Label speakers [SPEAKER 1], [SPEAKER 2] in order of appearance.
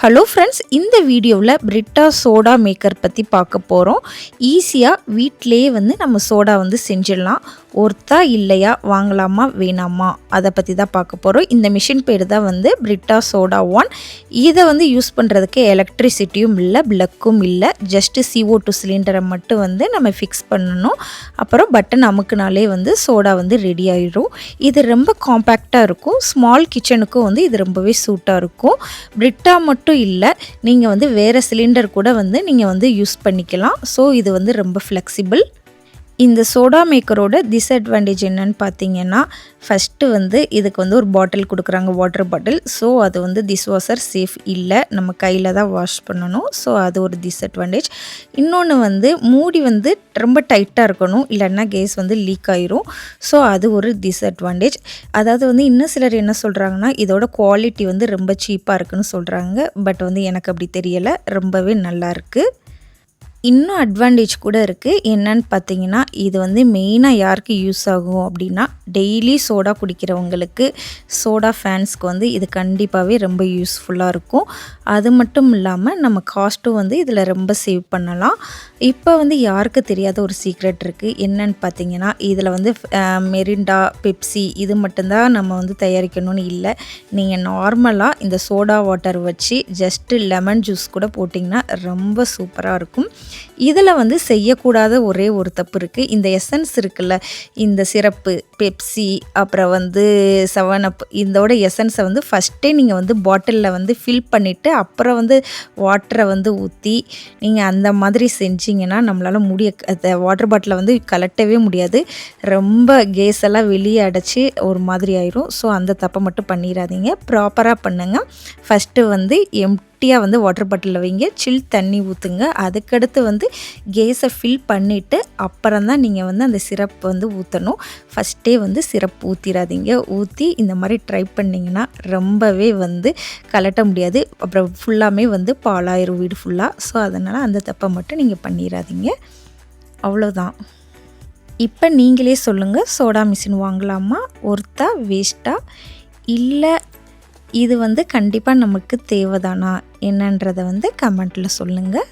[SPEAKER 1] Hello friends, இந்த வீடியோவில் பிரிட்டா soda maker பற்றி பார்க்க போகிறோம். ஈஸியாக வீட்டிலேயே நம்ம சோடா செஞ்சிடலாம். ஒர்த்தா இல்லையா, வாங்கலாமா வேணாமா, அதை பற்றி தான் பார்க்க போகிறோம். இந்த மிஷின் பேர் தான் பிரிட்டா சோடா 1. இதை யூஸ் பண்ணுறதுக்கு எலக்ட்ரிசிட்டியும் இல்லை, பிளக்கும் இல்லை. ஜஸ்ட்டு CO2 சிலிண்டரை மட்டும் நம்ம ஃபிக்ஸ் பண்ணணும். அப்புறம் பட்டன் அமுக்குனாலே சோடா ரெடி ஆயிடும். இது ரொம்ப காம்பேக்டாக இருக்கும். ஸ்மால் கிச்சனுக்கும் இது ரொம்பவே சூட்டாக இருக்கும். பிரிட்டா மட்டும் இல்லை, நீங்கள் வேறு சிலிண்டர் கூட நீங்கள் யூஸ் பண்ணிக்கலாம். ஸோ இது ரொம்ப ஃப்ளெக்சிபிள். இந்த சோடா மேக்கரோட டிஸ்அட்வான்டேஜ் என்னன்னு பார்த்தீங்கன்னா, ஃபஸ்ட்டு இதுக்கு ஒரு பாட்டில் கொடுக்குறாங்க, வாட்டர் பாட்டில். ஸோ அது டிஷ்வாஷர் சேஃப் இல்லை, நம்ம கையில் தான் வாஷ் பண்ணணும். ஸோ அது ஒரு டிஸ்அட்வான்டேஜ். இன்னொன்று மூடி ரொம்ப டைட்டாக இருக்கணும், இல்லைன்னா கேஸ் லீக் ஆயிரும். ஸோ அது ஒரு டிஸ்அட்வான்டேஜ். அதாவது இன்னும் சிலர் என்ன சொல்கிறாங்கன்னா, இதோட குவாலிட்டி ரொம்ப சீப்பாக இருக்குன்னு சொல்கிறாங்க. பட் எனக்கு அப்படி தெரியலை, ரொம்பவே நல்லாயிருக்கு. இன்னும் அட்வான்டேஜ் கூட இருக்குது. என்னன்னு பார்த்தீங்கன்னா, இது மெயினாக யாருக்கு யூஸ் ஆகும் அப்படின்னா, டெய்லி சோடா குடிக்கிறவங்களுக்கு, சோடா ஃபேன்ஸ்க்கு இது கண்டிப்பாகவே ரொம்ப யூஸ்ஃபுல்லாக இருக்கும். அது மட்டும் இல்லாமல் நம்ம காஸ்ட்டும் இதில் ரொம்ப சேவ் பண்ணலாம். இப்போ யாருக்கு தெரியாத ஒரு சீக்ரெட் இருக்குது. என்னன்னு பார்த்தீங்கன்னா, இதில் மெரிண்டா, பெப்சி இது மட்டும்தான் நம்ம தயாரிக்கணும்னு இல்லை. நீங்கள் நார்மலாக இந்த சோடா வாட்டர் வச்சு ஜஸ்ட்டு லெமன் ஜூஸ் கூட போட்டிங்கன்னா ரொம்ப சூப்பராக இருக்கும். இதில் செய்யக்கூடாத ஒரே ஒரு தப்பு இருக்குது. இந்த எசன்ஸ் இருக்குல்ல, இந்த சிரப்பு, பெப்சி, அப்புறம் 7up, இதோட எசன்ஸை ஃபஸ்ட்டே நீங்கள் பாட்டிலில் ஃபில் பண்ணிவிட்டு அப்புறம் வாட்டரை ஊற்றி நீங்கள் அந்த மாதிரி செஞ்சிங்கன்னா நம்மளால் அந்த வாட்டர் பாட்டிலை கலட்டவே முடியாது. ரொம்ப கேஸ் எல்லாம் வெளியே அடைச்சி ஒரு மாதிரி ஆயிரும். ஸோ அந்த தப்பை மட்டும் பண்ணிடாதீங்க, ப்ராப்பராக பண்ணுங்கள். ஃபஸ்ட்டு எம்டியாக வாட்டர் பாட்டிலில் வைங்க, சில் தண்ணி ஊற்றுங்க. அதுக்கடுத்து கேஸை ஃபில் பண்ணிவிட்டு அப்புறம் தான் நீங்கள் அந்த சிரப் ஊற்றணும். ஃபஸ்ட்டே சிரப் ஊற்றிடாதீங்க. ஊற்றி இந்த மாதிரி ட்ரை பண்ணிங்கன்னா ரொம்பவே கலட்ட முடியாது. அப்புறம் ஃபுல்லாமே பாலாயிரும் வீடு ஃபுல்லாக. ஸோ அதனால் அந்த தப்பை மட்டும் நீங்கள் பண்ணிடாதீங்க. அவ்வளோதான். இப்போ நீங்களே சொல்லுங்கள், சோடா மிஷின் வாங்கலாமா, ஒர்த்தா, வேஸ்ட்டா, இல்லை இது கண்டிப்பாக நமக்கு தேவைதானா என்னன்றதை கமெண்ட்டில் சொல்லுங்கள்.